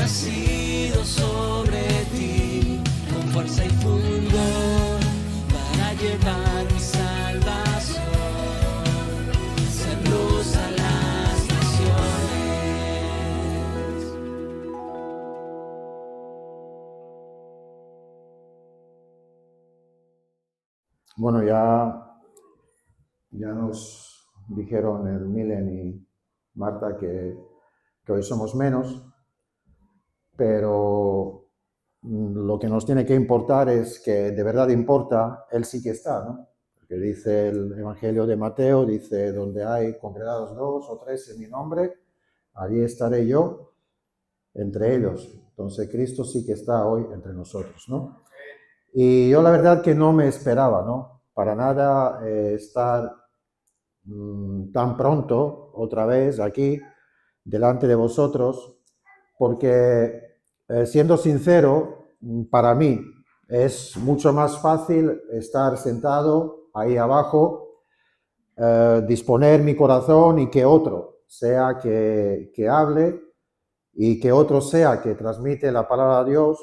nacido sobre ti, con fuerza y fulgor, para llevar mi salvación, ser luz a las naciones. Bueno, ya nos dijeron el Milen y Marta que hoy somos menos, pero lo que nos tiene que importar es que de verdad importa, Él sí que está, ¿no? Porque dice el Evangelio de Mateo, dice, donde hay congregados 2 o 3 en mi nombre, allí estaré yo entre ellos. Entonces Cristo sí que está hoy entre nosotros, ¿no? Y yo la verdad que no me esperaba, ¿no? Para nada estar tan pronto otra vez aquí delante de vosotros, porque siendo sincero, para mí es mucho más fácil estar sentado ahí abajo, disponer mi corazón y que otro sea que hable y que otro sea que transmite la palabra de Dios,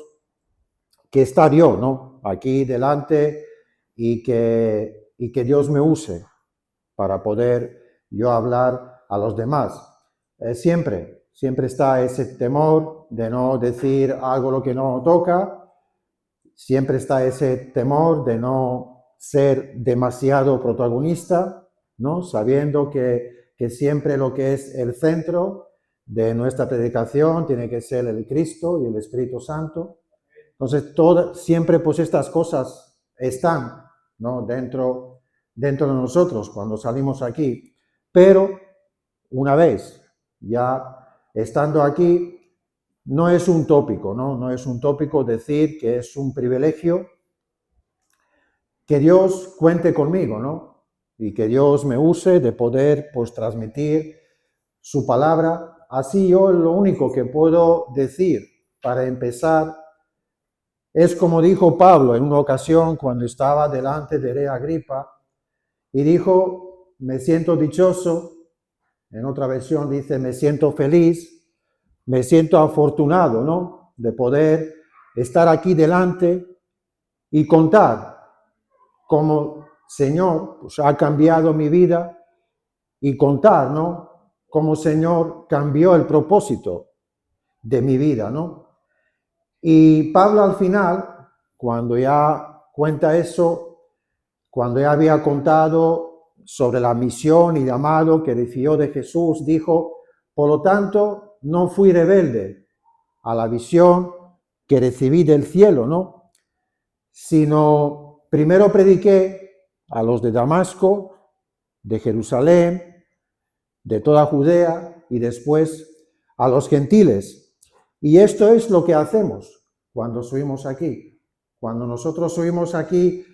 que estar yo, ¿no? Aquí delante y que Dios me use para poder yo hablar a los demás. Siempre está ese temor de no decir algo lo que no toca, siempre está ese temor de no ser demasiado protagonista, ¿no? Sabiendo que siempre lo que es el centro de nuestra predicación tiene que ser el Cristo y el Espíritu Santo. Entonces, siempre pues estas cosas están, ¿no? dentro de nosotros cuando salimos aquí, pero una vez ya estando aquí, no es un tópico, ¿no? No es un tópico decir que es un privilegio que Dios cuente conmigo, ¿no? Y que Dios me use de poder pues transmitir su palabra. Así yo lo único que puedo decir para empezar es como dijo Pablo en una ocasión cuando estaba delante de Rey Agripa y dijo, me siento dichoso, en otra versión dice, me siento feliz, me siento afortunado, ¿no? De poder estar aquí delante y contar cómo Señor pues, ha cambiado mi vida y contar, ¿no? Cómo Señor cambió el propósito de mi vida, ¿no? Y Pablo al final, cuando ya cuenta eso, cuando ya había contado sobre la misión y llamado que recibió de Jesús, dijo, por lo tanto, no fui rebelde a la visión que recibí del cielo, ¿no? Sino primero prediqué a los de Damasco, de Jerusalén, de toda Judea y después a los gentiles. Y esto es lo que hacemos cuando subimos aquí. Cuando nosotros subimos aquí,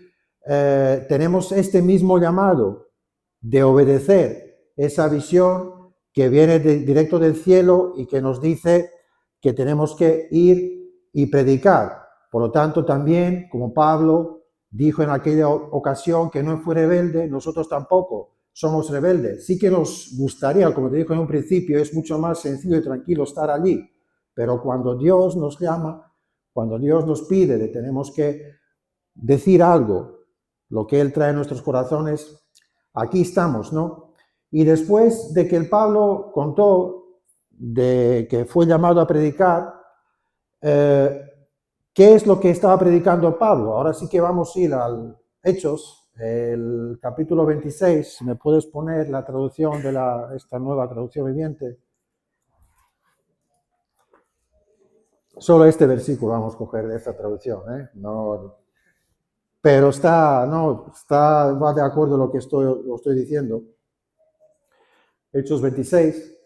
tenemos este mismo llamado de obedecer esa visión que viene directo del cielo y que nos dice que tenemos que ir y predicar. Por lo tanto, también, como Pablo dijo en aquella ocasión que no fue rebelde, nosotros tampoco somos rebeldes. Sí que nos gustaría, como te dije en un principio, es mucho más sencillo y tranquilo estar allí, pero cuando Dios nos llama, cuando Dios nos pide, tenemos que decir algo, lo que Él trae en nuestros corazones, aquí estamos, ¿no? Y después de que el Pablo contó de que fue llamado a predicar, ¿qué es lo que estaba predicando Pablo? Ahora sí que vamos a ir al Hechos, el capítulo 26. ¿Me puedes poner la traducción de esta nueva traducción viviente? Solo este versículo vamos a coger de esta traducción, ¿eh? No, pero va de acuerdo a lo que estoy diciendo. Hechos 26.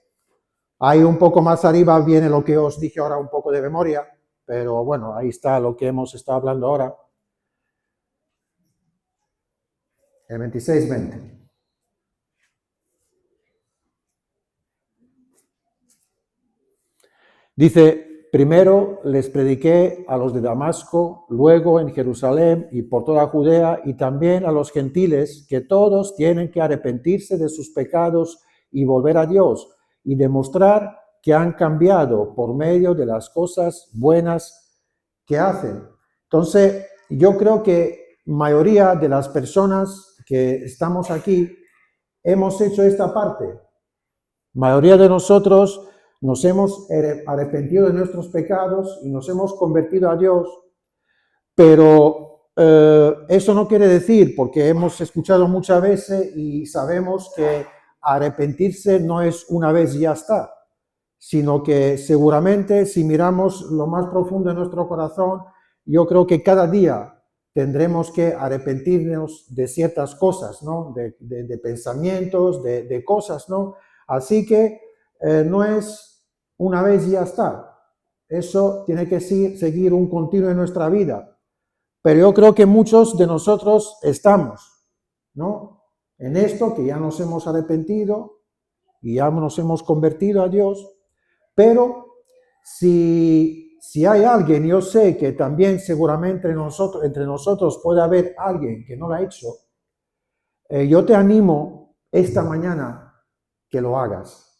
Ahí un poco más arriba viene lo que os dije ahora un poco de memoria, pero bueno, ahí está lo que hemos estado hablando ahora. El 26:20. Dice, primero les prediqué a los de Damasco, luego en Jerusalén y por toda Judea y también a los gentiles que todos tienen que arrepentirse de sus pecados y volver a Dios y demostrar que han cambiado por medio de las cosas buenas que hacen. Entonces, yo creo que mayoría de las personas que estamos aquí hemos hecho esta parte. Mayoría de nosotros nos hemos arrepentido de nuestros pecados y nos hemos convertido a Dios, pero eso no quiere decir, porque hemos escuchado muchas veces y sabemos que arrepentirse no es una vez y ya está, sino que seguramente si miramos lo más profundo de nuestro corazón, yo creo que cada día tendremos que arrepentirnos de ciertas cosas, ¿no? De pensamientos, de cosas, ¿no? Así que no es una vez y ya está. Eso tiene que seguir un continuo en nuestra vida. Pero yo creo que muchos de nosotros estamos, ¿no? En esto, que ya nos hemos arrepentido y ya nos hemos convertido a Dios. Pero si hay alguien, yo sé que también seguramente entre nosotros puede haber alguien que no lo ha hecho, yo te animo esta mañana que lo hagas.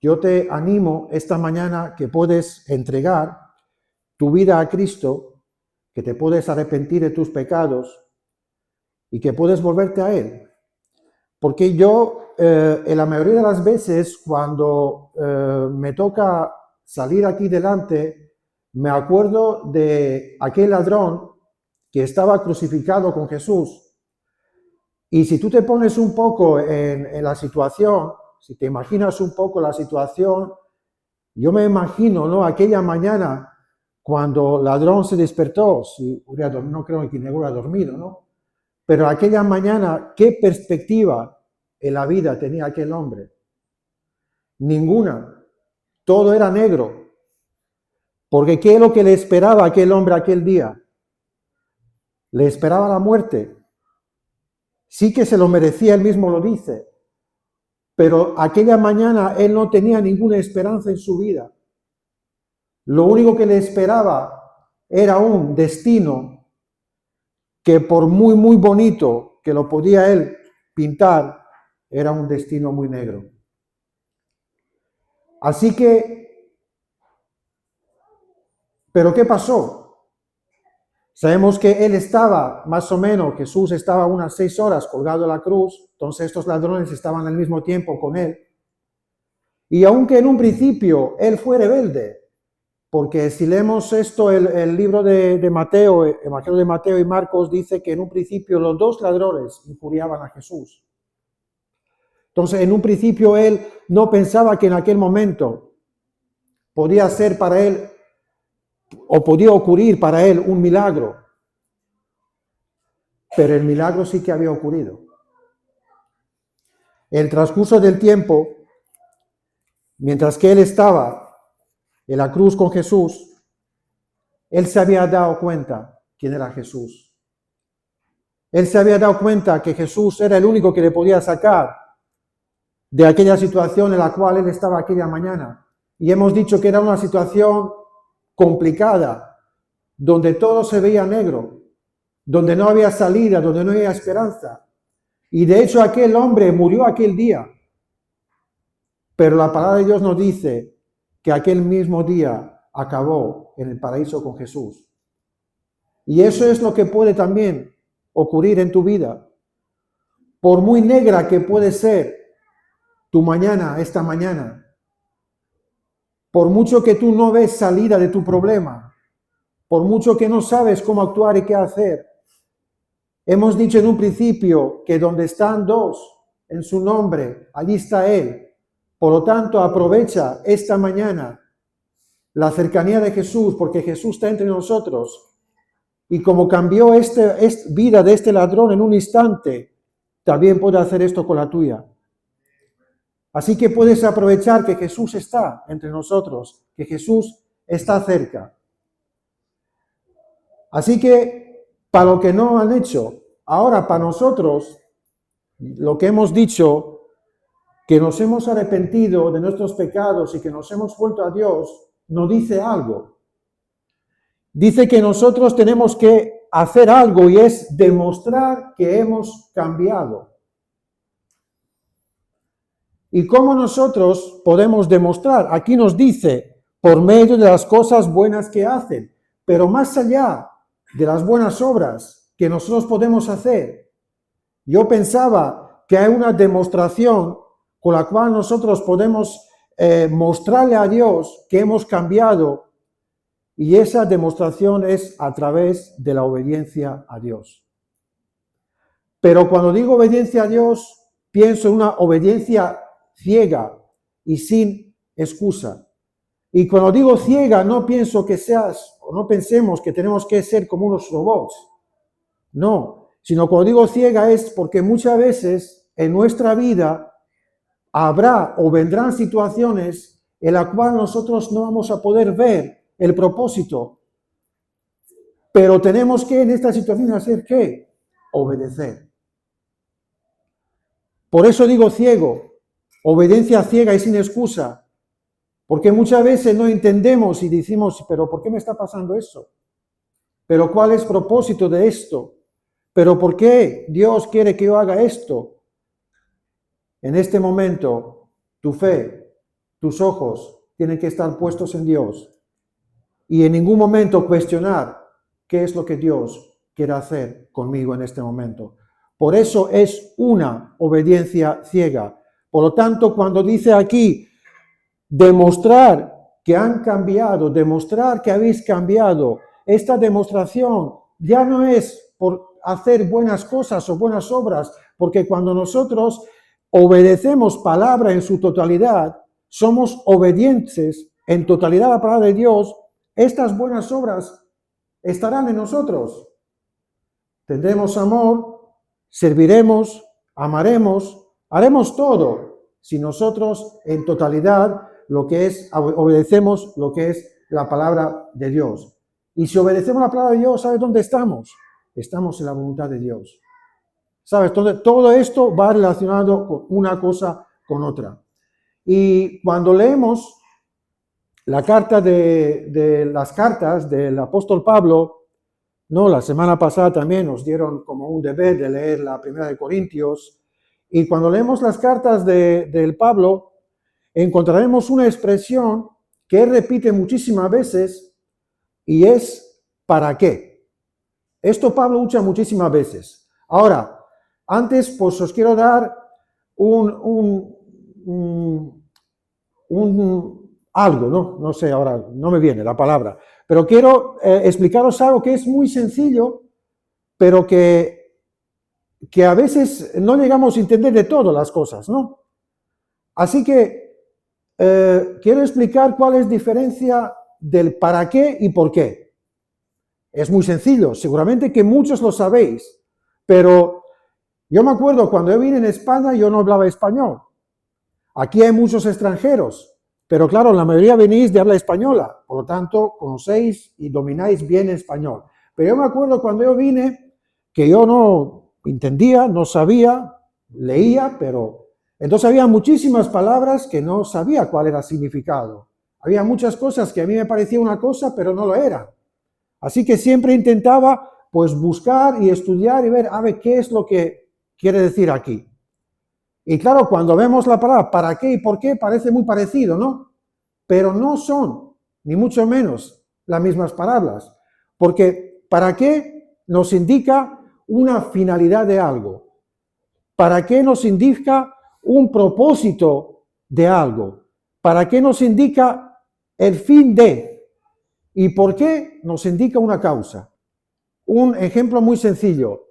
Yo te animo esta mañana que puedes entregar tu vida a Cristo, que te puedes arrepentir de tus pecados y que puedes volverte a Él. Porque yo, en la mayoría de las veces, cuando me toca salir aquí delante, me acuerdo de aquel ladrón que estaba crucificado con Jesús. Y si tú te pones un poco en la situación, si te imaginas un poco la situación, yo me imagino, ¿no? Aquella mañana, cuando el ladrón se despertó, no creo que hubiera dormido, ¿no? Pero aquella mañana, ¿qué perspectiva en la vida tenía aquel hombre? Ninguna. Todo era negro. Porque ¿qué es lo que le esperaba a aquel hombre aquel día? Le esperaba la muerte. Sí que se lo merecía, él mismo lo dice. Pero aquella mañana él no tenía ninguna esperanza en su vida. Lo único que le esperaba era un destino que por muy, muy bonito que lo podía él pintar, era un destino muy negro. Así que, ¿pero qué pasó? Sabemos que él estaba, más o menos, Jesús estaba unas 6 horas colgado en la cruz, entonces estos ladrones estaban al mismo tiempo con él. Y aunque en un principio él fue rebelde, porque si leemos esto, el libro de Mateo, el Evangelio de Mateo y Marcos dice que en un principio los dos ladrones injuriaban a Jesús. Entonces, en un principio él no pensaba que en aquel momento podía ser para él o podía ocurrir para él un milagro. Pero el milagro sí que había ocurrido. En el transcurso del tiempo, mientras que él estaba en la cruz con Jesús, él se había dado cuenta quién era Jesús. Él se había dado cuenta que Jesús era el único que le podía sacar de aquella situación en la cual él estaba aquella mañana. Y hemos dicho que era una situación complicada, donde todo se veía negro, donde no había salida, donde no había esperanza. Y de hecho aquel hombre murió aquel día. Pero la palabra de Dios nos dice que aquel mismo día acabó en el paraíso con Jesús. Y eso es lo que puede también ocurrir en tu vida. Por muy negra que puede ser tu mañana, esta mañana, por mucho que tú no ves salida de tu problema, por mucho que no sabes cómo actuar y qué hacer, hemos dicho en un principio que donde están dos en su nombre, allí está Él. Por lo tanto, aprovecha esta mañana la cercanía de Jesús, porque Jesús está entre nosotros. Y como cambió esta vida de este ladrón en un instante, también puede hacer esto con la tuya. Así que puedes aprovechar que Jesús está entre nosotros, que Jesús está cerca. Así que, para lo que no han hecho, ahora para nosotros, lo que hemos dicho, que nos hemos arrepentido de nuestros pecados y que nos hemos vuelto a Dios, nos dice algo. Dice que nosotros tenemos que hacer algo y es demostrar que hemos cambiado. ¿Y cómo nosotros podemos demostrar? Aquí nos dice, por medio de las cosas buenas que hacen, pero más allá de las buenas obras que nosotros podemos hacer, yo pensaba que hay una demostración con la cual nosotros podemos mostrarle a Dios que hemos cambiado, y esa demostración es a través de la obediencia a Dios. Pero cuando digo obediencia a Dios, pienso en una obediencia ciega y sin excusa. Y cuando digo ciega, no pienso que seas, o no pensemos que tenemos que ser como unos robots. No, sino cuando digo ciega es porque muchas veces en nuestra vida habrá o vendrán situaciones en las cuales nosotros no vamos a poder ver el propósito. Pero tenemos que en esta situación hacer ¿qué? Obedecer. Por eso digo ciego, obediencia ciega y sin excusa, porque muchas veces no entendemos y decimos, pero ¿por qué me está pasando eso? ¿Pero cuál es el propósito de esto? ¿Pero por qué Dios quiere que yo haga esto? En este momento, tu fe, tus ojos tienen que estar puestos en Dios y en ningún momento cuestionar qué es lo que Dios quiere hacer conmigo en este momento. Por eso es una obediencia ciega. Por lo tanto, cuando dice aquí, demostrar que han cambiado, demostrar que habéis cambiado, esta demostración ya no es por hacer buenas cosas o buenas obras, porque cuando nosotros obedecemos palabra en su totalidad, somos obedientes en totalidad a la palabra de Dios, estas buenas obras estarán en nosotros. Tendremos amor, serviremos, amaremos, haremos todo si nosotros en totalidad lo que es, obedecemos lo que es la palabra de Dios. Y si obedecemos la palabra de Dios, ¿sabes dónde estamos? Estamos en la voluntad de Dios. ¿Sabes? Todo esto va relacionado con una cosa con otra. Y cuando leemos la carta de las cartas del apóstol Pablo, no, la semana pasada también nos dieron como un deber de leer la primera de Corintios, y cuando leemos las cartas del Pablo, encontraremos una expresión que él repite muchísimas veces y es ¿para qué? Esto Pablo usa muchísimas veces. Ahora, antes pues os quiero dar algo, ¿no? No sé, ahora no me viene la palabra, pero quiero explicaros algo que es muy sencillo, pero que a veces no llegamos a entender de todas las cosas, ¿no? Así que quiero explicar cuál es la diferencia del para qué y por qué. Es muy sencillo, seguramente que muchos lo sabéis, pero yo me acuerdo cuando yo vine en España yo no hablaba español. Aquí hay muchos extranjeros, pero claro, la mayoría venís de habla española, por lo tanto conocéis y domináis bien español. Pero yo me acuerdo cuando yo vine que yo no entendía, no sabía, leía, pero entonces había muchísimas palabras que no sabía cuál era el significado. Había muchas cosas que a mí me parecía una cosa, pero no lo era. Así que siempre intentaba pues buscar y estudiar y ver, a ver, qué es lo que quiere decir aquí. Y claro, cuando vemos la palabra para qué y por qué, parece muy parecido, ¿no? Pero no son, ni mucho menos, las mismas palabras. Porque para qué nos indica una finalidad de algo. ¿Para qué nos indica un propósito de algo? ¿Para qué nos indica el fin de? ¿Y por qué nos indica una causa? Un ejemplo muy sencillo.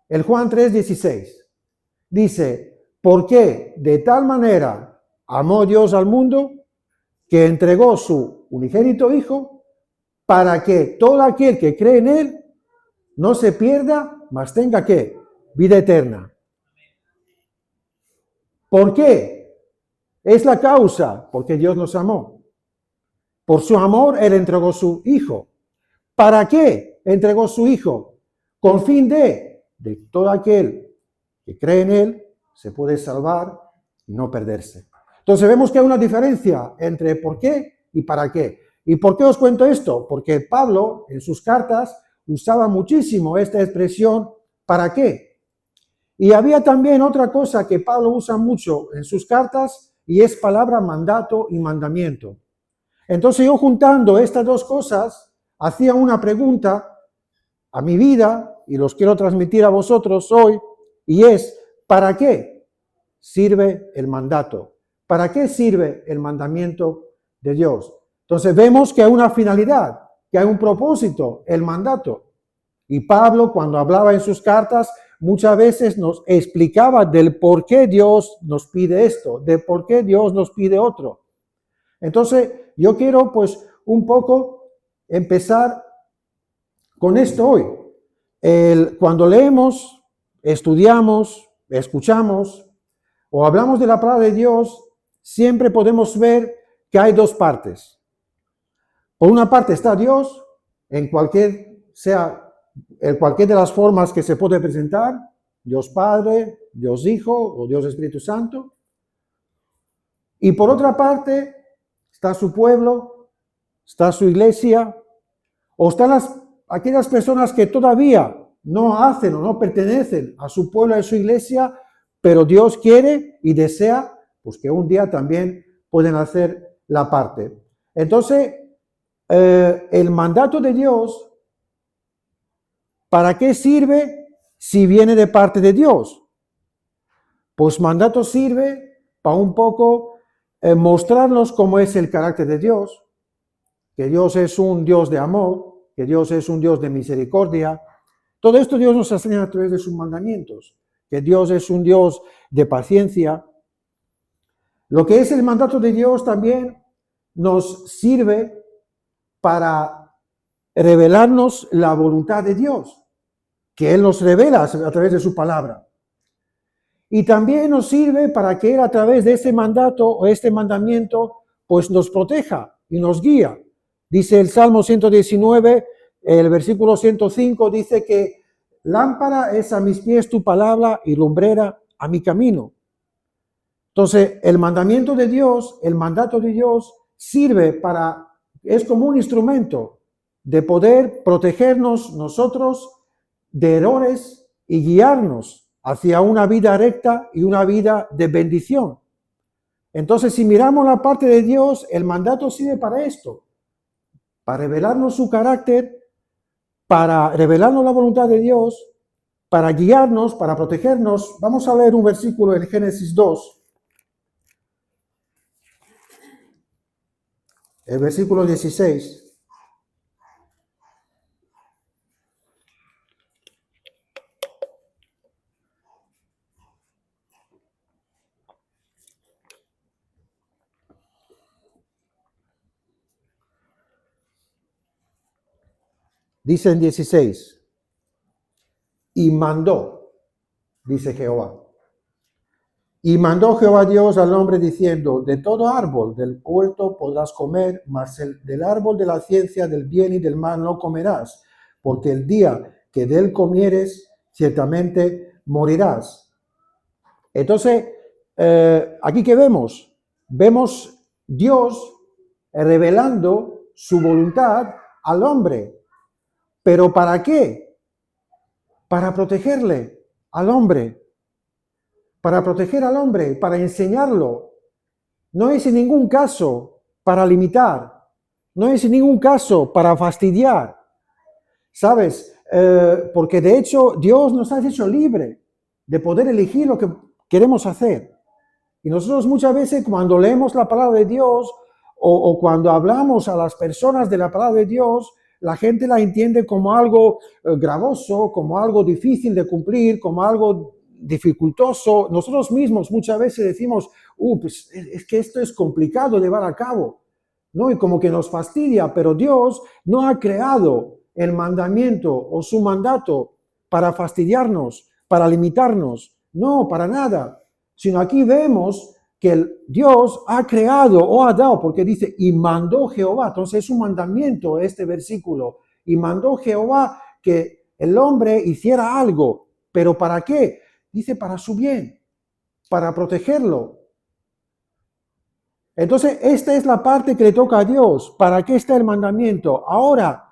El Juan 3:16 dice, porque de tal manera amó Dios al mundo que entregó su unigénito Hijo para que todo aquel que cree en Él no se pierda, mas tenga ¿qué? Vida eterna. ¿Por qué? Es la causa, porque Dios nos amó. Por su amor, Él entregó su Hijo. ¿Para qué entregó su Hijo? Con fin de todo aquel que cree en Él se puede salvar y no perderse. Entonces vemos que hay una diferencia entre por qué y para qué. ¿Y por qué os cuento esto? Porque Pablo en sus cartas usaba muchísimo esta expresión ¿para qué? Y había también otra cosa que Pablo usa mucho en sus cartas y es palabra mandato y mandamiento. Entonces yo juntando estas dos cosas hacía una pregunta a mi vida y los quiero transmitir a vosotros hoy y es, ¿para qué sirve el mandato? ¿Para qué sirve el mandamiento de Dios? Entonces vemos que hay una finalidad, que hay un propósito, el mandato. Y Pablo, cuando hablaba en sus cartas, muchas veces nos explicaba del por qué Dios nos pide esto, de por qué Dios nos pide otro. Entonces, yo quiero pues un poco empezar con esto hoy. Cuando leemos, estudiamos, escuchamos o hablamos de la palabra de Dios, siempre podemos ver que hay dos partes. Por una parte está Dios, en cualquier de las formas que se puede presentar, Dios Padre, Dios Hijo o Dios Espíritu Santo. Y por otra parte está su pueblo, está su iglesia, o están aquellas personas que todavía no hacen o no pertenecen a su pueblo, a su iglesia, pero Dios quiere y desea pues que un día también pueden hacer la parte. Entonces, el mandato de Dios, ¿para qué sirve si viene de parte de Dios? Pues mandato sirve para un poco mostrarnos cómo es el carácter de Dios, que Dios es un Dios de amor, que Dios es un Dios de misericordia. Todo esto Dios nos enseña a través de sus mandamientos, que Dios es un Dios de paciencia. Lo que es el mandato de Dios también nos sirve para revelarnos la voluntad de Dios, que Él nos revela a través de su palabra. Y también nos sirve para que Él a través de este mandato o este mandamiento, pues nos proteja y nos guía. Dice el Salmo 119, el versículo 105, dice que lámpara es a mis pies tu palabra y lumbrera a mi camino. Entonces, el mandamiento de Dios, el mandato de Dios, es como un instrumento de poder protegernos nosotros de errores y guiarnos hacia una vida recta y una vida de bendición. Entonces, si miramos la parte de Dios, el mandato sirve para esto, para revelarnos su carácter, para revelarnos la voluntad de Dios, para guiarnos, para protegernos. Vamos a leer un versículo en Génesis 2. El versículo 16. Dice en 16, y mandó, dice Jehová. Y mandó Jehová Dios al hombre diciendo, de todo árbol del huerto podrás comer, mas del árbol de la ciencia del bien y del mal no comerás, porque el día que de él comieres, ciertamente morirás. Entonces, aquí que vemos Dios revelando su voluntad al hombre. ¿Pero para qué? Para protegerle al hombre. Para proteger al hombre, para enseñarlo. No es en ningún caso para limitar. No es en ningún caso para fastidiar. ¿Sabes? Porque de hecho Dios nos ha hecho libre de poder elegir lo que queremos hacer. Y nosotros muchas veces cuando leemos la palabra de Dios o cuando hablamos a las personas de la palabra de Dios, la gente la entiende como algo gravoso, como algo difícil de cumplir, como algo dificultoso. Nosotros mismos muchas veces decimos, pues es que esto es complicado de llevar a cabo, ¿no? Y como que nos fastidia, pero Dios no ha creado el mandamiento o su mandato para fastidiarnos, para limitarnos, no, para nada. Sino aquí vemos que Dios ha creado o ha dado, porque dice, y mandó Jehová. Entonces es un mandamiento este versículo. Y mandó Jehová que el hombre hiciera algo. ¿Pero para qué? Dice, para su bien, para protegerlo. Entonces esta es la parte que le toca a Dios. ¿Para qué está el mandamiento? Ahora,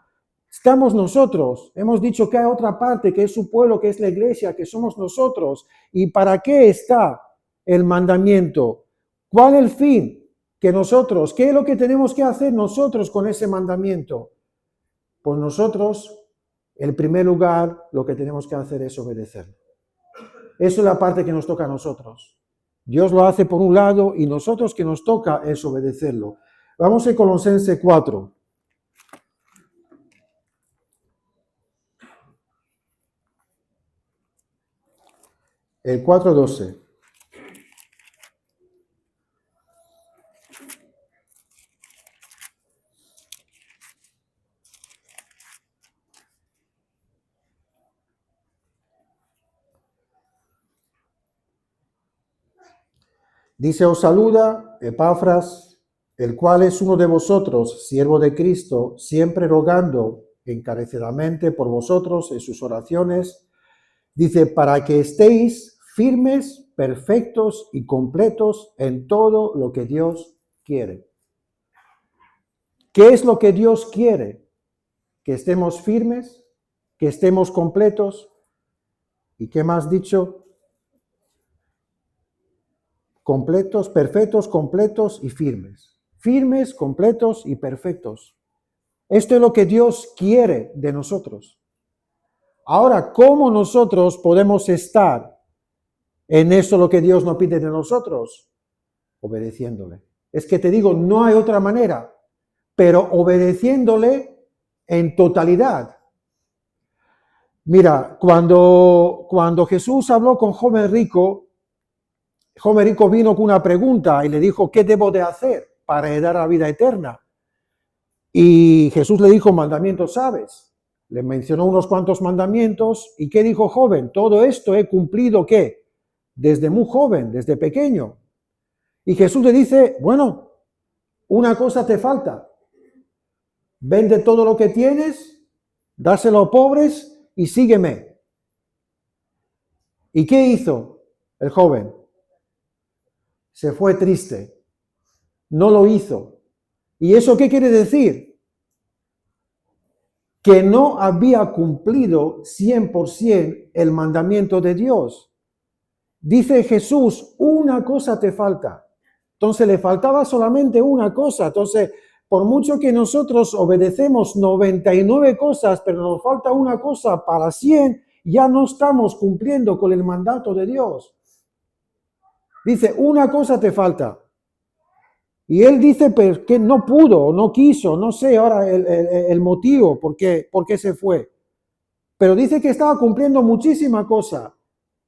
Estamos nosotros. Hemos dicho que hay otra parte, que es su pueblo, que es la iglesia, que somos nosotros. ¿Y para qué está el mandamiento? ¿Cuál es el fin? Que nosotros, ¿qué es lo que tenemos que hacer nosotros con ese mandamiento? Pues nosotros, en primer lugar, lo que tenemos que hacer es obedecerlo. Eso es la parte que nos toca a nosotros. Dios lo hace por un lado y nosotros que nos toca es obedecerlo. Vamos a Colosenses 4. El 4:12. Dice, os saluda Epafras, el cual es uno de vosotros, siervo de Cristo, siempre rogando encarecidamente por vosotros en sus oraciones. Dice, para que estéis firmes, perfectos y completos en todo lo que Dios quiere. ¿Qué es lo que Dios quiere? Que estemos firmes, que estemos completos. ¿Y qué más dicho? Completos, perfectos, completos y firmes. Firmes, completos y perfectos. Esto es lo que Dios quiere de nosotros. Ahora, ¿cómo nosotros podemos estar en eso lo que Dios nos pide de nosotros? Obedeciéndole. Es que te digo, no hay otra manera, pero obedeciéndole en totalidad. Mira, cuando Jesús habló con joven rico vino con una pregunta y le dijo, ¿qué debo de hacer para heredar la vida eterna? Y Jesús le dijo, mandamientos sabes. Le mencionó unos cuantos mandamientos. ¿Y qué dijo joven? Todo esto he cumplido, ¿qué? Desde muy joven, desde pequeño. Y Jesús le dice, bueno, una cosa te falta. Vende todo lo que tienes, dáselo a pobres y sígueme. ¿Y qué hizo el joven? Se fue triste. No lo hizo. ¿Y eso qué quiere decir? Que no había cumplido 100% el mandamiento de Dios. Dice Jesús, una cosa te falta. Entonces le faltaba solamente una cosa. Entonces, por mucho que nosotros obedecemos 99 cosas, pero nos falta una cosa para 100, ya no estamos cumpliendo con el mandato de Dios. Dice, una cosa te falta. Y él dice pero que no pudo, no quiso, no sé ahora el motivo por qué se fue. Pero dice que estaba cumpliendo muchísima cosa.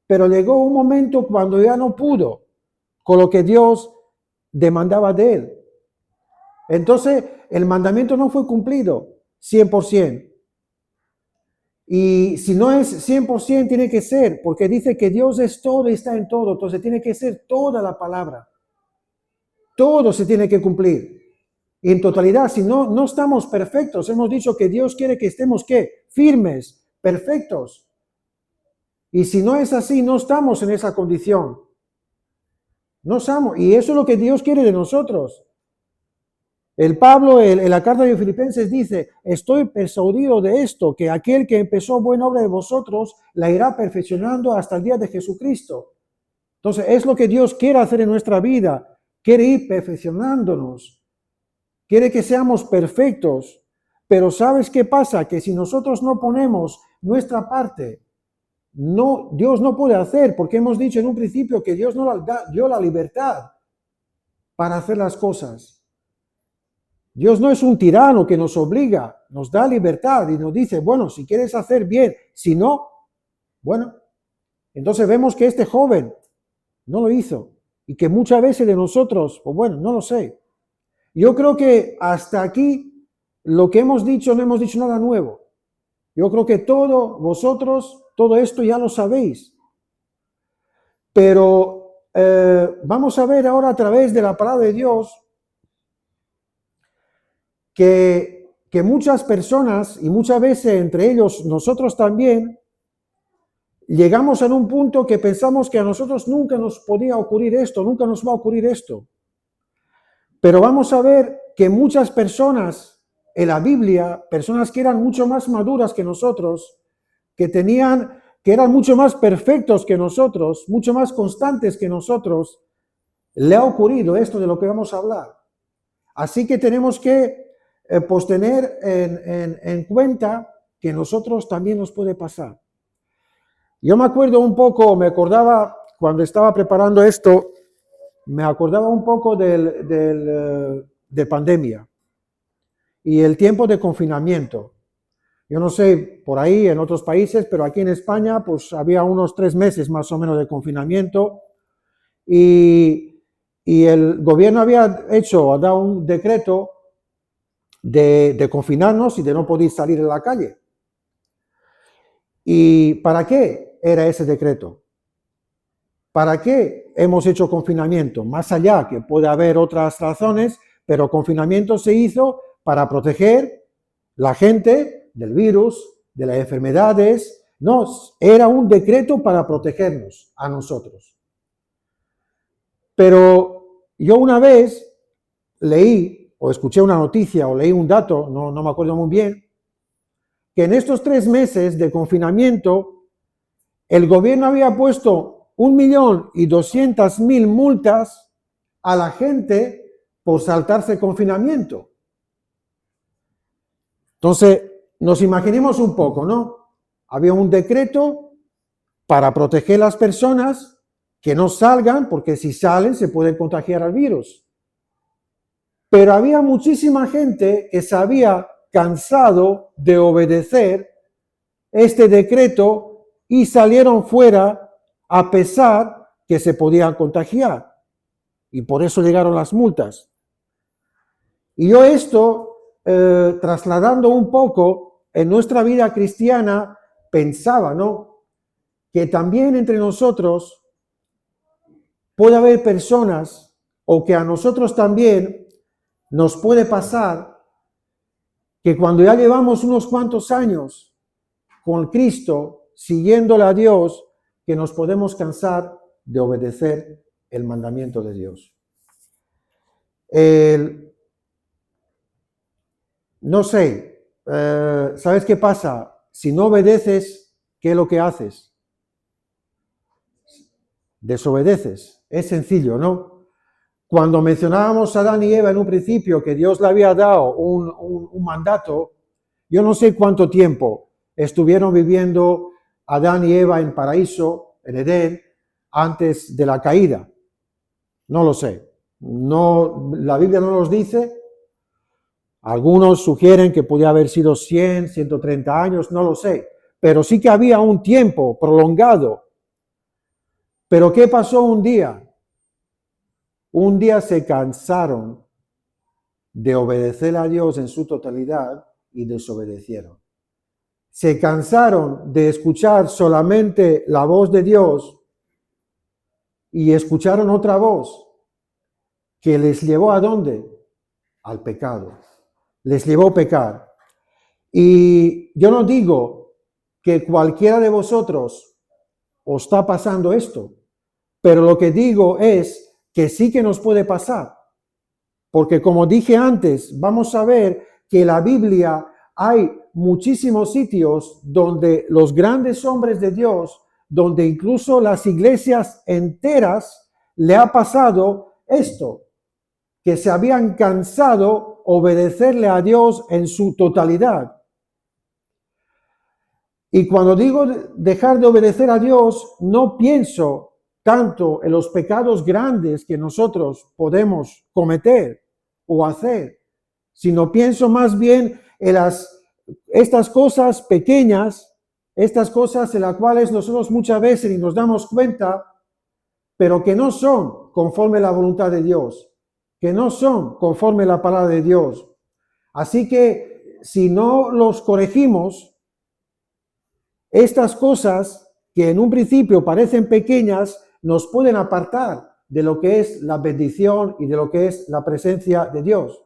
Pero llegó un momento cuando ya no pudo con lo que Dios demandaba de él. Entonces, el mandamiento no fue cumplido 100%. Y si no es 100%, tiene que ser, porque dice que Dios es todo y está en todo. Entonces, tiene que ser toda la palabra. Todo se tiene que cumplir. Y en totalidad, si no estamos perfectos, hemos dicho que Dios quiere que estemos, ¿qué? Firmes, perfectos. Y si no es así, no estamos en esa condición. No estamos. Y eso es lo que Dios quiere de nosotros. El Pablo en la carta de Filipenses dice, estoy persuadido de esto, que aquel que empezó buena obra de vosotros, la irá perfeccionando hasta el día de Jesucristo. Entonces, es lo que Dios quiere hacer en nuestra vida. Quiere ir perfeccionándonos. Quiere que seamos perfectos. Pero ¿sabes qué pasa? Que si nosotros no ponemos nuestra parte, Dios no puede hacer, porque hemos dicho en un principio que Dios nos dio la libertad para hacer las cosas. Dios no es un tirano que nos obliga, nos da libertad y nos dice, bueno, si quieres hacer bien, si no, bueno. Entonces vemos que este joven no lo hizo y que muchas veces de nosotros, pues bueno, no lo sé. Yo creo que hasta aquí lo que hemos dicho no hemos dicho nada nuevo. Yo creo que vosotros, todo esto ya lo sabéis. Pero vamos a ver ahora a través de la palabra de Dios que muchas personas, y muchas veces entre ellos nosotros también, llegamos a un punto que pensamos que a nosotros nunca nos podía ocurrir esto, nunca nos va a ocurrir esto. Pero vamos a ver que muchas personas en la Biblia personas que eran mucho más maduras que nosotros, que eran mucho más perfectos que nosotros, mucho más constantes que nosotros, le ha ocurrido esto de lo que vamos a hablar. Así que tenemos que pues tener en cuenta que nosotros también nos puede pasar. Yo me acordaba cuando estaba preparando esto, me acordaba un poco de pandemia y el tiempo de confinamiento. Yo no sé, por ahí en otros países, pero aquí en España pues había unos 3 meses más o menos de confinamiento y el gobierno había dado un decreto de confinarnos y de no poder salir a la calle. ¿Y para qué era ese decreto? ¿Para qué hemos hecho confinamiento? Más allá que puede haber otras razones, pero confinamiento se hizo para proteger la gente del virus, de las enfermedades. No, era un decreto para protegernos a nosotros. Pero yo una vez leí o escuché una noticia o leí un dato, no me acuerdo muy bien, que en estos 3 meses de confinamiento el gobierno había puesto 1.200.000 multas a la gente por saltarse el confinamiento. Entonces, nos imaginemos un poco, ¿no? Había un decreto para proteger a las personas que no salgan, porque si salen se pueden contagiar al virus. Pero había muchísima gente que se había cansado de obedecer este decreto y salieron fuera a pesar que se podían contagiar. Y por eso llegaron las multas. Y yo trasladando un poco en nuestra vida cristiana, pensaba, ¿no? Que también entre nosotros puede haber personas, o que a nosotros también nos puede pasar, que cuando ya llevamos unos cuantos años con Cristo, siguiéndole a Dios, que nos podemos cansar de obedecer el mandamiento de Dios. No sé, ¿sabes qué pasa? Si no obedeces, ¿qué es lo que haces? Desobedeces. Es sencillo, ¿no? Cuando mencionábamos a Adán y Eva en un principio, que Dios le había dado un mandato, yo no sé cuánto tiempo estuvieron viviendo Adán y Eva en paraíso, en Edén, antes de la caída. No lo sé. No, la Biblia no nos dice. Algunos sugieren que podía haber sido 100, 130 años, no lo sé. Pero sí que había un tiempo prolongado. Pero ¿qué pasó un día? Un día se cansaron de obedecer a Dios en su totalidad y desobedecieron. Se cansaron de escuchar solamente la voz de Dios y escucharon otra voz que les llevó ¿a dónde? Al pecado. Les llevó a pecar. Y yo no digo que cualquiera de vosotros os está pasando esto, pero lo que digo es que sí que nos puede pasar. Porque como dije antes, vamos a ver que en la Biblia hay muchísimos sitios donde los grandes hombres de Dios, donde incluso las iglesias enteras le ha pasado esto, que se habían cansado obedecerle a Dios en su totalidad. Y cuando digo dejar de obedecer a Dios, no pienso tanto en los pecados grandes que nosotros podemos cometer o hacer, sino pienso más bien en estas cosas pequeñas, estas cosas en las cuales nosotros muchas veces ni nos damos cuenta, pero que no son conforme a la voluntad de Dios, que no son conforme a la palabra de Dios. Así que si no los corregimos, estas cosas que en un principio parecen pequeñas, nos pueden apartar de lo que es la bendición y de lo que es la presencia de Dios.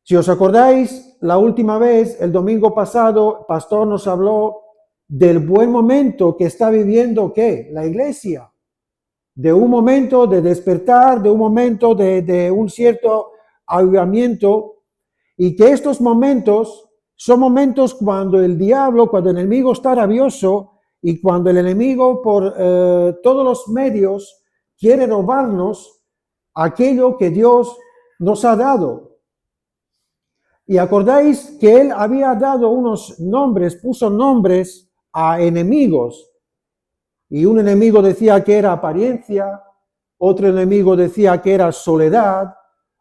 Si os acordáis, la última vez, el domingo pasado, el pastor nos habló del buen momento que está viviendo, ¿qué? La iglesia. De un momento de despertar, de un momento de un cierto avivamiento. Y que estos momentos son momentos cuando el diablo, cuando el enemigo está rabioso y cuando el enemigo por todos los medios quiere robarnos aquello que Dios nos ha dado. Y acordáis que él había dado unos nombres, puso nombres a enemigos. Y un enemigo decía que era apariencia, otro enemigo decía que era soledad,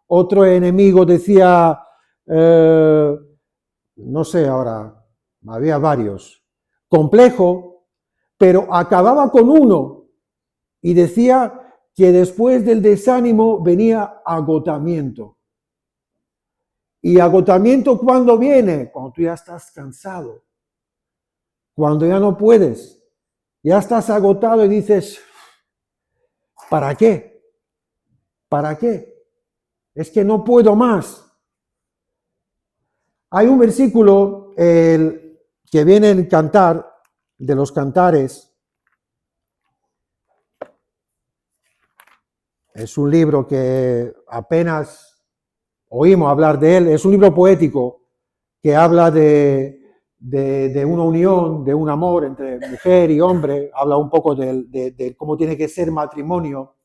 otro enemigo decía, no sé ahora, había varios, complejo, pero acababa con uno y decía que después del desánimo venía agotamiento. ¿Y agotamiento cuándo viene? Cuando tú ya estás cansado, cuando ya no puedes, ya estás agotado y dices, ¿para qué? ¿Para qué? Es que no puedo más. Hay un versículo que viene en Cantar, de los Cantares. Es un libro que apenas oímos hablar de él. Es un libro poético que habla de una unión, de un amor entre mujer y hombre. Habla un poco de cómo tiene que ser matrimonio.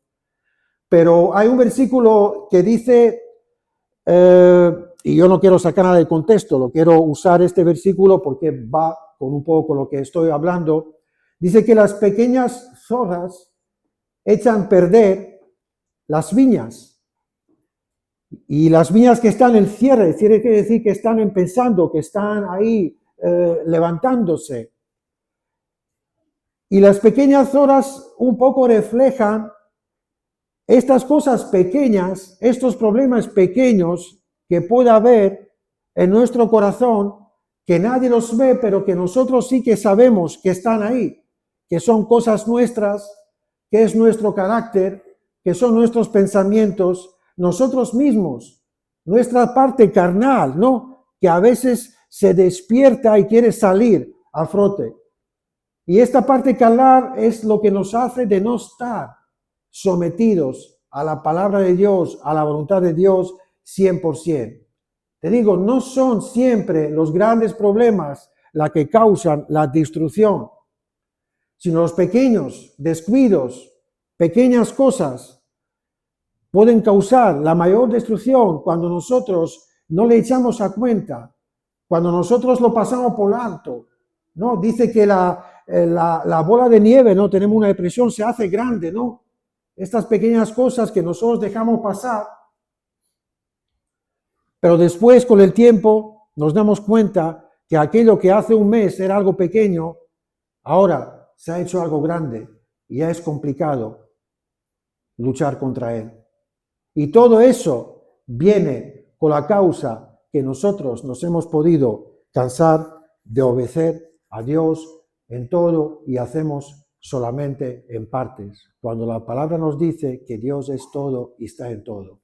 Pero hay un versículo que dice, y yo no quiero sacar nada de contexto, lo quiero usar este versículo porque va con un poco con lo que estoy hablando. Dice que las pequeñas zorras echan a perder las viñas. Y las viñas que están en cierre quiere decir que están empezando, que están ahí levantándose. Y las pequeñas zorras un poco reflejan estas cosas pequeñas, estos problemas pequeños que puede haber en nuestro corazón, que nadie los ve, pero que nosotros sí que sabemos que están ahí, que son cosas nuestras, que es nuestro carácter, que son nuestros pensamientos, nosotros mismos, nuestra parte carnal, ¿no? Que a veces se despierta y quiere salir a flote. Y esta parte carnal es lo que nos hace de no estar sometidos a la palabra de Dios, a la voluntad de Dios 100%. Te digo, no son siempre los grandes problemas los que causan la destrucción, sino los pequeños descuidos, pequeñas cosas pueden causar la mayor destrucción cuando nosotros no le echamos a cuenta, cuando nosotros lo pasamos por alto, ¿no? Dice que la bola de nieve, ¿no? Tenemos una depresión, se hace grande, ¿no? Estas pequeñas cosas que nosotros dejamos pasar, pero después con el tiempo nos damos cuenta que aquello que hace un mes era algo pequeño, ahora se ha hecho algo grande y ya es complicado luchar contra él. Y todo eso viene con la causa que nosotros nos hemos podido cansar de obedecer a Dios en todo y hacemos solamente en partes, cuando la palabra nos dice que Dios es todo y está en todo.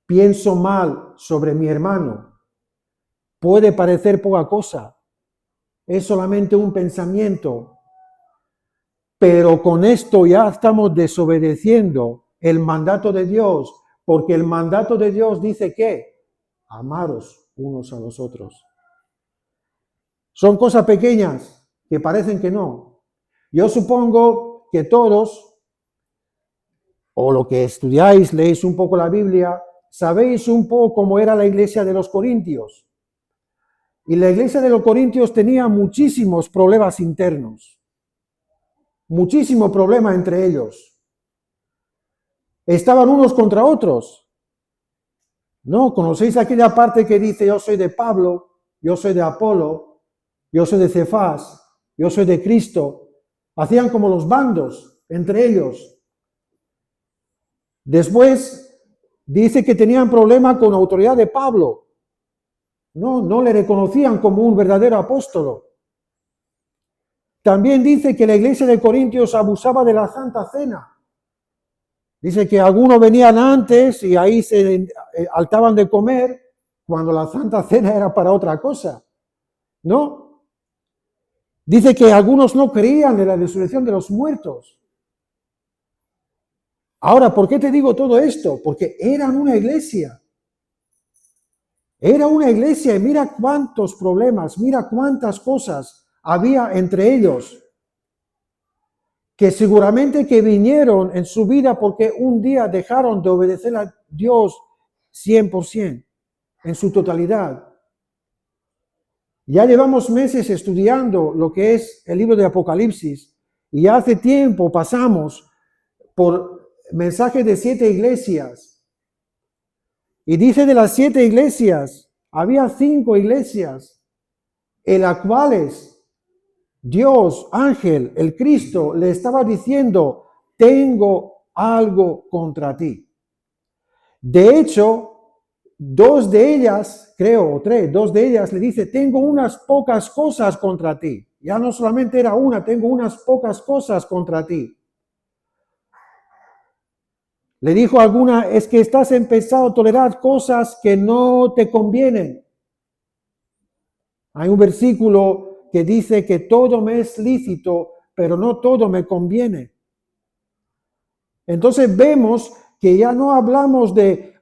Pienso mal sobre mi hermano, puede parecer poca cosa, es solamente un pensamiento, pero con esto ya estamos desobedeciendo el mandato de Dios, porque el mandato de Dios dice que amaros unos a los otros. Son cosas pequeñas que parecen que no. Yo supongo que todos, o lo que estudiáis, leéis un poco la Biblia, sabéis un poco cómo era la iglesia de los Corintios. Y la iglesia de los Corintios tenía muchísimos problemas internos, muchísimo problema entre ellos. Estaban unos contra otros. ¿No? ¿Conocéis aquella parte que dice yo soy de Pablo, yo soy de Apolo, yo soy de Cefás, yo soy de Cristo? Hacían como los bandos entre ellos. Después dice que tenían problema con la autoridad de Pablo. No le reconocían como un verdadero apóstol. También dice que la iglesia de Corintios abusaba de la Santa Cena. Dice que algunos venían antes y ahí se hartaban de comer cuando la Santa Cena era para otra cosa, ¿no? Dice que algunos no creían en la resurrección de los muertos. Ahora, ¿por qué te digo todo esto? Porque eran una iglesia. Era una iglesia y mira cuántos problemas, mira cuántas cosas había entre ellos, que seguramente que vinieron en su vida porque un día dejaron de obedecer a Dios 100%, en su totalidad. Ya llevamos meses estudiando lo que es el libro de Apocalipsis y ya hace tiempo pasamos por mensajes de 7 iglesias. Y dice de las 7 iglesias, había 5 iglesias en las cuales Dios, ángel, el Cristo, le estaba diciendo, tengo algo contra ti. De hecho, 2 de ellas, creo, o 3, 2 de ellas le dice, tengo unas pocas cosas contra ti. Ya no solamente era una, tengo unas pocas cosas contra ti. Le dijo alguna, es que estás empezando a tolerar cosas que no te convienen. Hay un versículo que dice que todo me es lícito, pero no todo me conviene. Entonces vemos que ya no hablamos de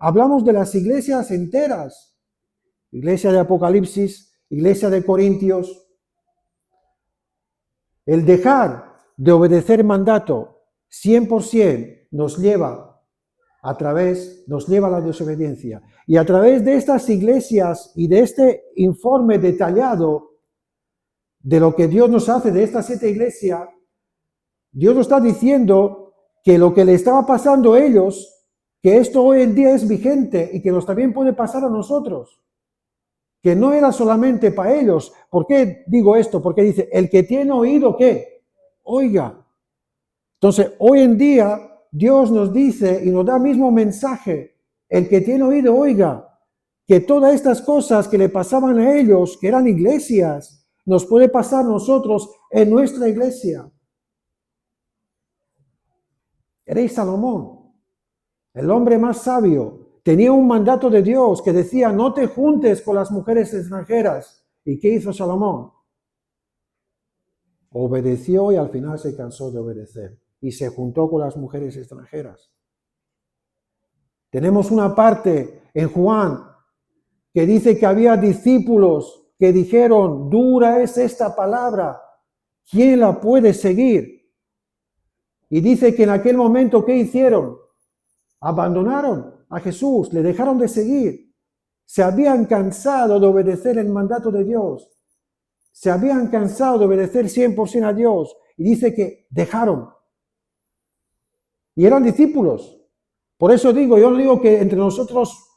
las iglesias enteras. Iglesia de Apocalipsis, iglesia de Corintios. El dejar de obedecer mandato 100% nos lleva a la desobediencia. Y a través de estas iglesias y de este informe detallado de lo que Dios nos hace de estas 7 iglesias, Dios nos está diciendo que lo que le estaba pasando a ellos, que esto hoy en día es vigente y que nos también puede pasar a nosotros. Que no era solamente para ellos. ¿Por qué digo esto? Porque dice, el que tiene oído, ¿qué? Oiga. Entonces, hoy en día, Dios nos dice y nos da el mismo mensaje. El que tiene oído, oiga. Que todas estas cosas que le pasaban a ellos, que eran iglesias, nos puede pasar a nosotros en nuestra iglesia. Rey Salomón, el hombre más sabio, tenía un mandato de Dios que decía, no te juntes con las mujeres extranjeras. ¿Y qué hizo Salomón? Obedeció y al final se cansó de obedecer y se juntó con las mujeres extranjeras. Tenemos una parte en Juan que dice que había discípulos que dijeron, dura es esta palabra, ¿quién la puede seguir? Y dice que en aquel momento, ¿qué hicieron? Abandonaron a Jesús, le dejaron de seguir. Se habían cansado de obedecer el mandato de Dios. Se habían cansado de obedecer 100% a Dios. Y dice que dejaron. Y eran discípulos. Por eso digo, yo no digo que entre nosotros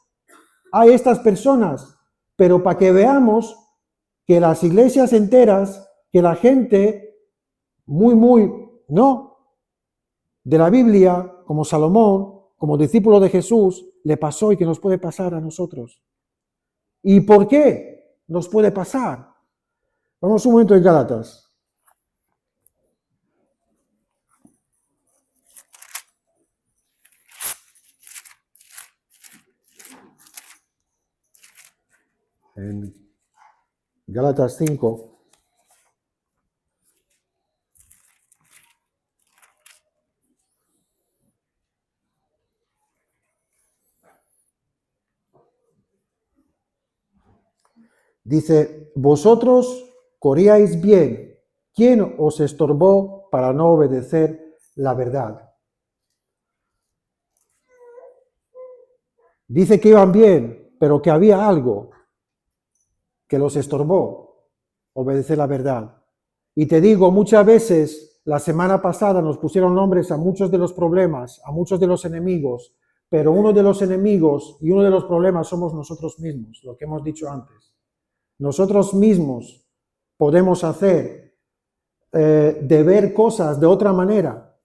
hay estas personas, pero para que veamos que las iglesias enteras, que la gente no, de la Biblia, como Salomón, como discípulo de Jesús, le pasó y que nos puede pasar a nosotros. ¿Y por qué nos puede pasar? Vamos un momento en Gálatas. En Gálatas 5. Dice, vosotros corríais bien. ¿Quién os estorbó para no obedecer la verdad? Dice que iban bien, pero que había algo que los estorbó obedecer la verdad. Y te digo, muchas veces, la semana pasada nos pusieron nombres a muchos de los problemas, a muchos de los enemigos, pero uno de los enemigos y uno de los problemas somos nosotros mismos, lo que hemos dicho antes. Nosotros mismos podemos hacer de ver cosas de otra manera,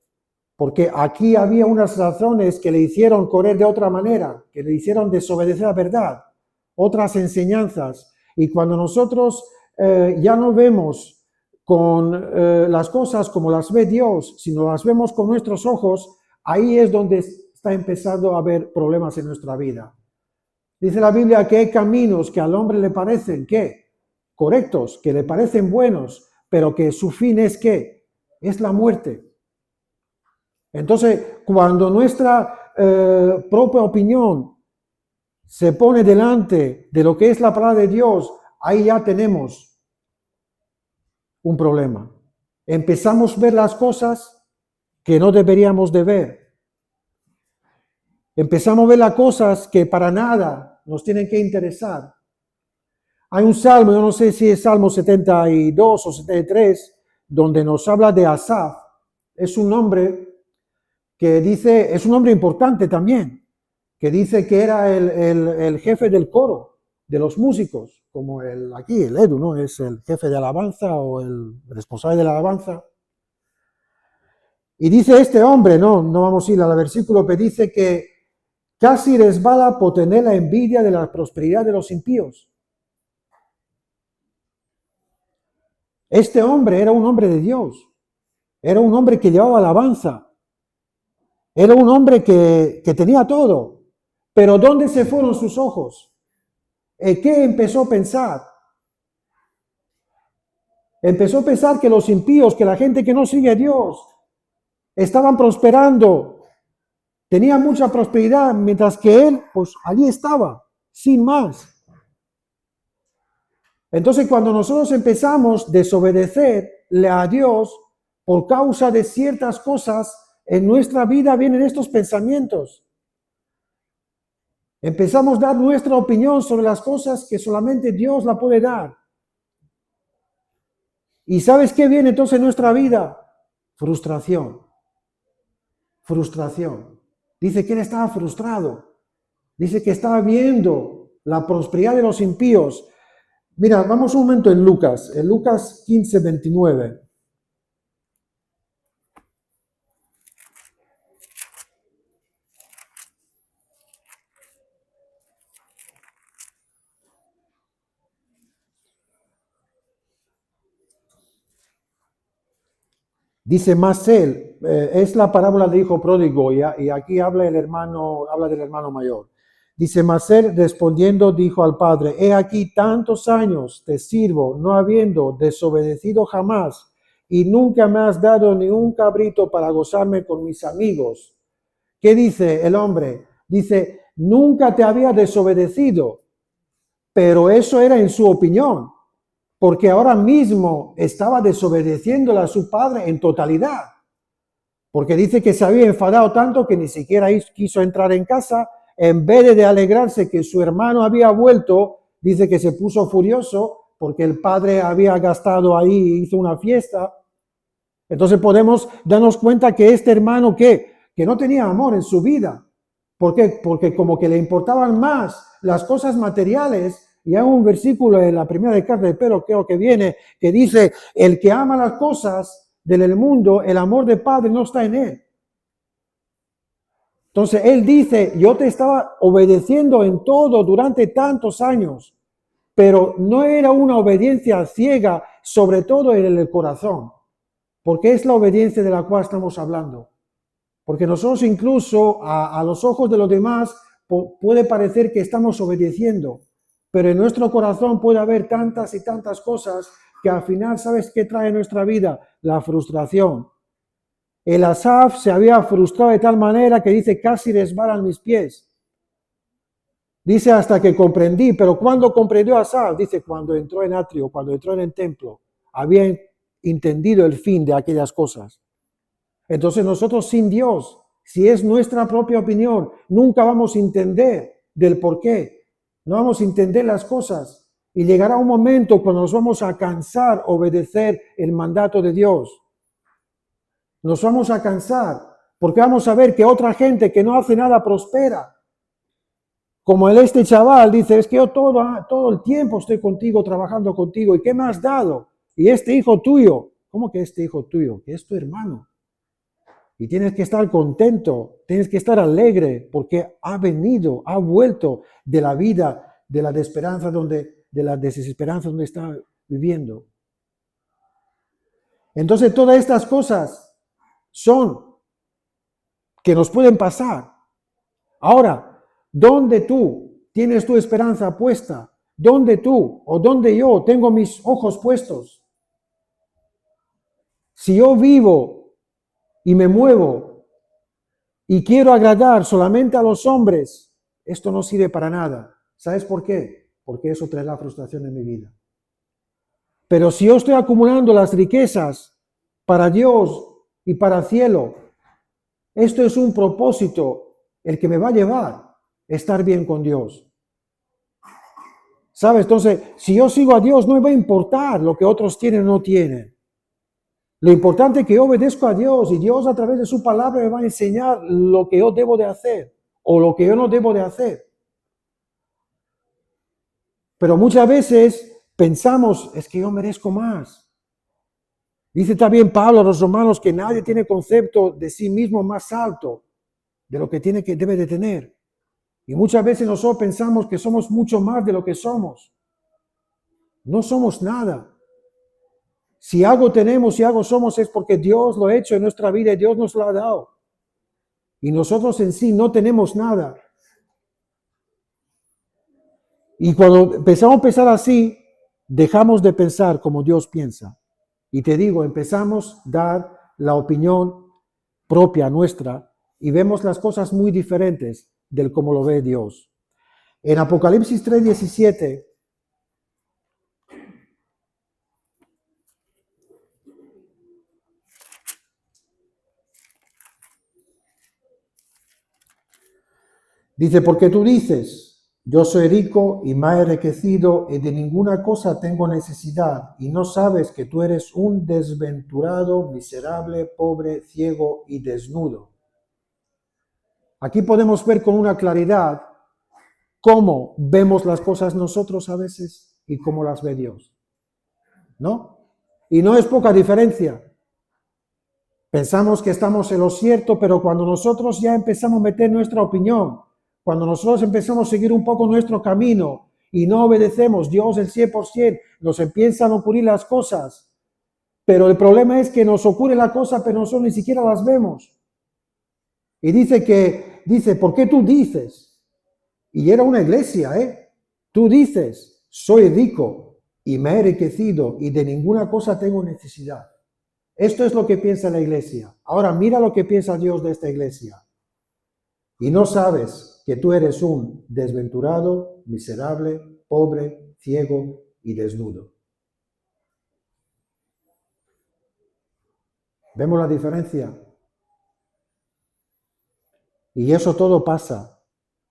porque aquí había unas razones que le hicieron correr de otra manera, que le hicieron desobedecer la verdad, otras enseñanzas. Y cuando nosotros ya no vemos con las cosas como las ve Dios, sino las vemos con nuestros ojos, ahí es donde está empezando a haber problemas en nuestra vida. Dice la Biblia que hay caminos que al hombre le parecen, ¿qué? Correctos, que le parecen buenos, pero que su fin es, ¿qué? Es la muerte. Entonces, cuando nuestra propia opinión se pone delante de lo que es la palabra de Dios, ahí ya tenemos un problema. Empezamos a ver las cosas que no deberíamos de ver. Empezamos a ver las cosas que para nada nos tienen que interesar. Hay un salmo, yo no sé si es Salmo 72 o 73, donde nos habla de Asaf. Es un hombre que dice, es un hombre importante también, que dice que era el jefe del coro, de los músicos, como aquí el Edu, ¿no? Es el jefe de alabanza o el responsable de la alabanza. Y dice este hombre, no vamos a ir al versículo, pero dice que casi resbala por tener la envidia de la prosperidad de los impíos. Este hombre era un hombre de Dios, era un hombre que llevaba alabanza, era un hombre que tenía todo, pero ¿dónde se fueron sus ojos? ¿Qué empezó a pensar? Empezó a pensar que los impíos, que la gente que no sigue a Dios, estaban prosperando, tenía mucha prosperidad, mientras que él, pues allí estaba, sin más. Entonces, cuando nosotros empezamos a desobedecerle a Dios por causa de ciertas cosas, en nuestra vida vienen estos pensamientos. Empezamos a dar nuestra opinión sobre las cosas que solamente Dios la puede dar. ¿Y sabes qué viene entonces en nuestra vida? Frustración. Frustración. Dice que él estaba frustrado. Dice que estaba viendo la prosperidad de los impíos. Mira, vamos un momento en Lucas 15, 29. Dice, mas él, es la parábola del hijo pródigo, y aquí habla del hermano mayor. Dice, mas él respondiendo dijo al padre, he aquí tantos años te sirvo, no habiendo desobedecido jamás, y nunca me has dado ni un cabrito para gozarme con mis amigos. ¿Qué dice el hombre? Dice, nunca te había desobedecido, pero eso era en su opinión, porque ahora mismo estaba desobedeciéndole a su padre en totalidad, porque dice que se había enfadado tanto que ni siquiera quiso entrar en casa. En vez de alegrarse que su hermano había vuelto, dice que se puso furioso porque el padre había gastado ahí, hizo una fiesta. Entonces podemos darnos cuenta que este hermano que no tenía amor en su vida. ¿Por qué? Porque como que le importaban más las cosas materiales. Y hay un versículo en la primera carta de Pedro, creo que viene, que dice, el que ama las cosas del mundo, el amor del Padre no está en él. Entonces él dice, yo te estaba obedeciendo en todo durante tantos años, pero no era una obediencia ciega, sobre todo en el corazón, porque es la obediencia de la cual estamos hablando. Porque nosotros incluso a los ojos de los demás puede parecer que estamos obedeciendo, pero en nuestro corazón puede haber tantas y tantas cosas que al final, ¿sabes qué trae nuestra vida? La frustración. El Asaf se había frustrado de tal manera que dice, casi resbalan mis pies. Dice, hasta que comprendí, pero ¿cuándo comprendió Asaf? Dice, cuando entró en atrio, cuando entró en el templo, había entendido el fin de aquellas cosas. Entonces nosotros sin Dios, si es nuestra propia opinión, nunca vamos a entender del por qué. No vamos a entender las cosas. Y llegará un momento cuando nos vamos a cansar obedecer el mandato de Dios. Nos vamos a cansar porque vamos a ver que otra gente que no hace nada prospera. Como este chaval dice, es que yo todo el tiempo estoy contigo, trabajando contigo. ¿Y qué me has dado? Y este hijo tuyo. ¿Cómo que este hijo tuyo? Que es tu hermano. Y tienes que estar contento, tienes que estar alegre porque ha vuelto de la vida, de la desesperanza donde está viviendo. Entonces todas estas cosas son que nos pueden pasar. Ahora, ¿dónde tú tienes tu esperanza puesta? ¿Dónde tú o dónde yo tengo mis ojos puestos? Si yo vivo y me muevo y quiero agradar solamente a los hombres, esto no sirve para nada. ¿Sabes por qué? Porque eso traerá frustración en mi vida. Pero si yo estoy acumulando las riquezas para Dios y para el cielo, esto es un propósito, el que me va a llevar a estar bien con Dios. ¿Sabes? Entonces, si yo sigo a Dios, no me va a importar lo que otros tienen o no tienen. Lo importante es que yo obedezco a Dios y Dios a través de su palabra me va a enseñar lo que yo debo de hacer o lo que yo no debo de hacer. Pero muchas veces pensamos, es que yo merezco más. Dice también Pablo a los romanos que nadie tiene concepto de sí mismo más alto de lo que debe de tener. Y muchas veces nosotros pensamos que somos mucho más de lo que somos. No somos nada. Si algo tenemos y algo somos es porque Dios lo ha hecho en nuestra vida y Dios nos lo ha dado. Y nosotros en sí no tenemos nada. Y cuando empezamos a pensar así, dejamos de pensar como Dios piensa. Y te digo, empezamos a dar la opinión propia nuestra y vemos las cosas muy diferentes del como lo ve Dios. En Apocalipsis 3:17 dice, porque tú dices, yo soy rico y me he enriquecido y de ninguna cosa tengo necesidad, y no sabes que tú eres un desventurado, miserable, pobre, ciego y desnudo. Aquí podemos ver con una claridad cómo vemos las cosas nosotros a veces y cómo las ve Dios, ¿no? Y no es poca diferencia. Pensamos que estamos en lo cierto, pero cuando nosotros ya empezamos a meter nuestra opinión, cuando nosotros empezamos a seguir un poco nuestro camino y no obedecemos Dios el 100%, nos empiezan a ocurrir las cosas. Pero el problema es que nos ocurre la cosa, pero nosotros ni siquiera las vemos. Y dice, ¿por qué tú dices? Y era una iglesia, Tú dices, soy rico y me he enriquecido y de ninguna cosa tengo necesidad. Esto es lo que piensa la iglesia. Ahora mira lo que piensa Dios de esta iglesia. Y no sabes que tú eres un desventurado, miserable, pobre, ciego y desnudo. ¿Vemos la diferencia? Y eso todo pasa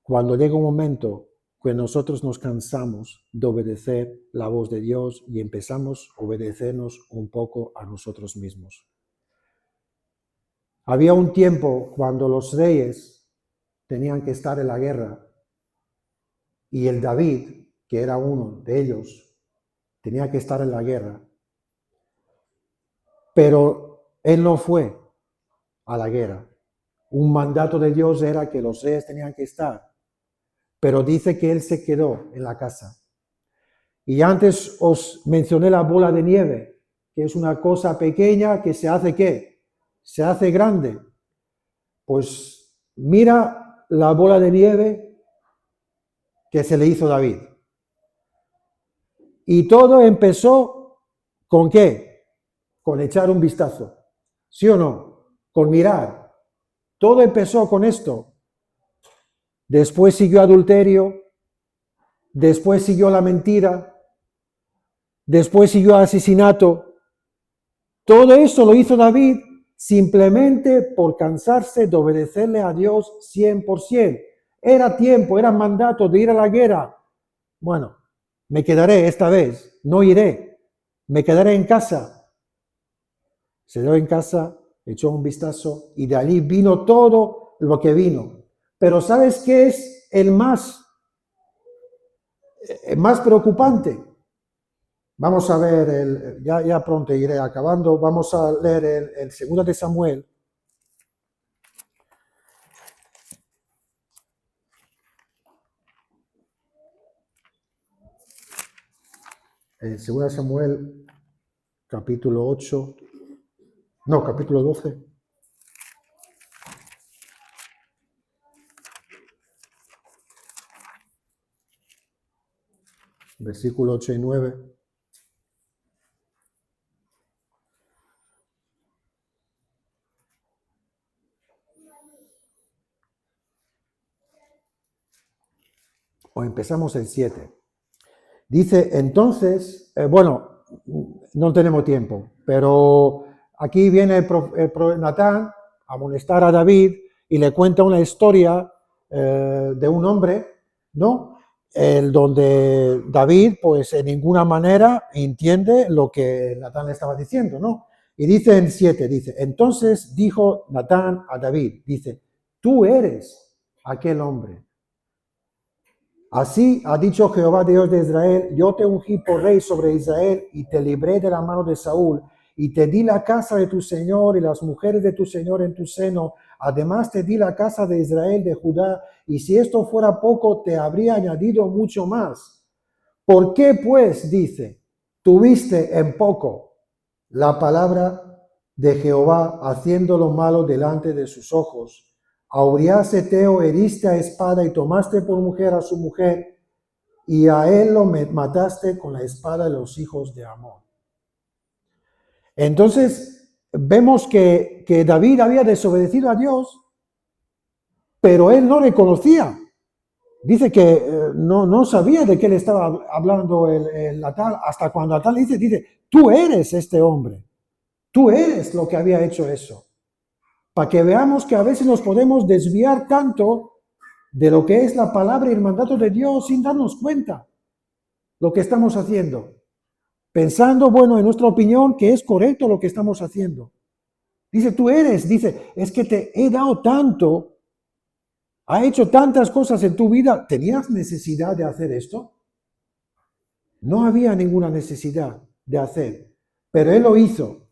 cuando llega un momento que nosotros nos cansamos de obedecer la voz de Dios y empezamos a obedecernos un poco a nosotros mismos. Había un tiempo cuando los reyes tenían que estar en la guerra y el David, que era uno de ellos, tenía que estar en la guerra, pero él no fue a la guerra. Un mandato de Dios era que los reyes tenían que estar, pero dice que él se quedó en la casa. Y antes os mencioné la bola de nieve, que es una cosa pequeña que se hace ¿qué? Se hace grande. Pues mira la bola de nieve que se le hizo a David. Y todo empezó ¿con qué? Con echar un vistazo. ¿Sí o no? Con mirar. Todo empezó con esto. Después siguió adulterio. Después siguió la mentira. Después siguió asesinato. Todo eso lo hizo David simplemente por cansarse de obedecerle a Dios 100%. Era tiempo, era mandato de ir a la guerra. Bueno, me quedaré esta vez, no iré, me quedaré en casa. Se quedó en casa, echó un vistazo y de allí vino todo lo que vino. Pero ¿sabes qué es el más preocupante? Vamos a ver, ya pronto iré acabando, vamos a leer el 2 de Samuel. El 2 de Samuel, capítulo 8, no, capítulo 12. Versículo 8 y 9. o empezamos el 7. Dice, entonces, bueno, no tenemos tiempo, pero aquí viene Natán a molestar a David y le cuenta una historia de un hombre, ¿no? Donde David, pues en ninguna manera entiende lo que Natán le estaba diciendo, ¿no? Y dice en 7, dice, entonces dijo Natán a David, dice, tú eres aquel hombre. Así ha dicho Jehová Dios de Israel, yo te ungí por rey sobre Israel y te libré de la mano de Saúl y te di la casa de tu Señor y las mujeres de tu Señor en tu seno. Además te di la casa de Israel, de Judá, y si esto fuera poco, te habría añadido mucho más. ¿Por qué, pues, dice, tuviste en poco la palabra de Jehová haciendo lo malo delante de sus ojos? A Urias Eteo heriste a espada y tomaste por mujer a su mujer, y a él lo mataste con la espada de los hijos de Amón. Entonces, vemos que David había desobedecido a Dios, pero él no reconocía. Dice que no sabía de qué le estaba hablando el Natán, hasta cuando Natán le dice, tú eres este hombre, tú eres lo que había hecho eso. Para que veamos que a veces nos podemos desviar tanto de lo que es la palabra y el mandato de Dios sin darnos cuenta lo que estamos haciendo. Pensando, bueno, en nuestra opinión, que es correcto lo que estamos haciendo. Dice, tú eres, dice, es que te he dado tanto, ha hecho tantas cosas en tu vida, ¿tenías necesidad de hacer esto? No había ninguna necesidad de hacer, pero él lo hizo.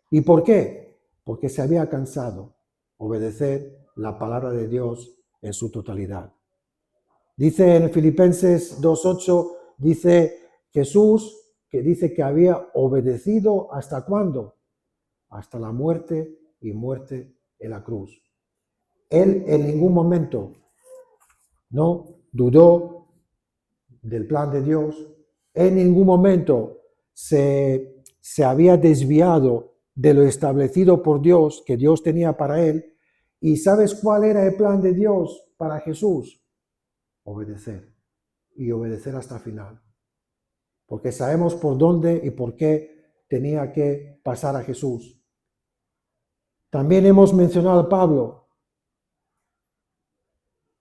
¿Y por qué? Porque se había cansado obedecer la palabra de Dios en su totalidad. Dice en Filipenses 2:8, dice Jesús, que dice que había obedecido ¿hasta cuándo? Hasta la muerte y muerte en la cruz. Él en ningún momento no dudó del plan de Dios, en ningún momento se había desviado de lo establecido por Dios, que Dios tenía para él. ¿Y sabes cuál era el plan de Dios para Jesús? Obedecer, y obedecer hasta el final. Porque sabemos por dónde y por qué tenía que pasar a Jesús. También hemos mencionado a Pablo.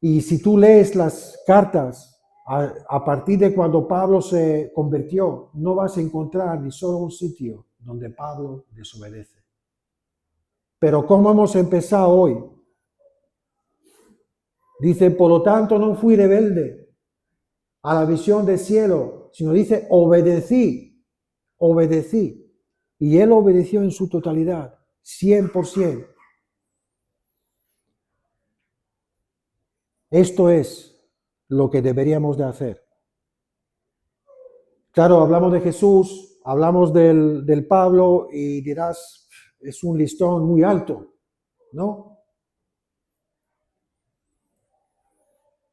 Y si tú lees las cartas, a partir de cuando Pablo se convirtió, no vas a encontrar ni solo un sitio donde Pablo desobedece. Pero ¿cómo hemos empezado hoy? Dice, por lo tanto no fui rebelde a la visión del cielo, sino dice, obedecí. Y él obedeció en su totalidad, 100%. Esto es lo que deberíamos de hacer. Claro, hablamos de Jesús, hablamos del Pablo y dirás, es un listón muy alto, ¿no?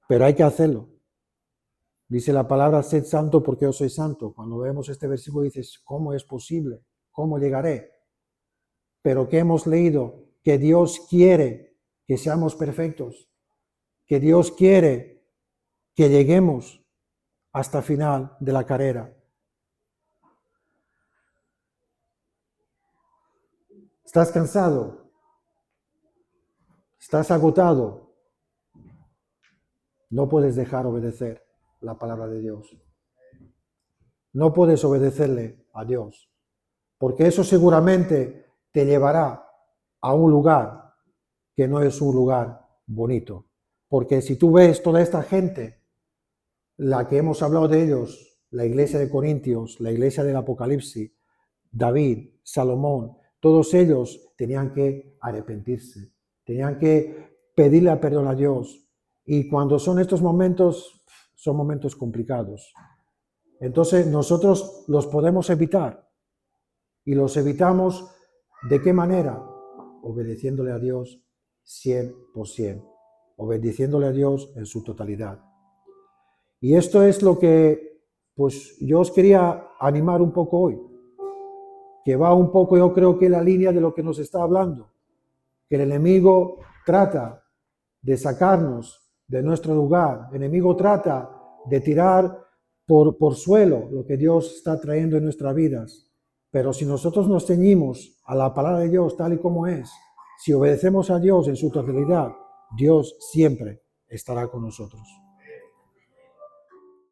Pero hay que hacerlo. Dice la palabra, sed santo porque yo soy santo. Cuando vemos este versículo dices, ¿cómo es posible? ¿Cómo llegaré? Pero que hemos leído que Dios quiere que seamos perfectos, que Dios quiere que lleguemos hasta el final de la carrera. ¿Estás cansado? ¿Estás agotado? No puedes dejar obedecer la palabra de Dios. No puedes obedecerle a Dios, porque eso seguramente te llevará a un lugar que no es un lugar bonito. Porque si tú ves toda esta gente, la que hemos hablado de ellos, la iglesia de Corintios, la iglesia del Apocalipsis, David, Salomón, todos ellos tenían que arrepentirse, tenían que pedirle perdón a Dios. Y cuando son estos momentos, son momentos complicados. Entonces nosotros los podemos evitar. Y los evitamos ¿de qué manera? Obedeciéndole a Dios 100%, obedeciéndole a Dios en su totalidad. Y esto es lo que pues yo os quería animar un poco hoy, que va un poco, yo creo que en la línea de lo que nos está hablando, que el enemigo trata de sacarnos de nuestro lugar, el enemigo trata de tirar por suelo lo que Dios está trayendo en nuestras vidas. Pero si nosotros nos ceñimos a la palabra de Dios tal y como es, si obedecemos a Dios en su totalidad, Dios siempre estará con nosotros.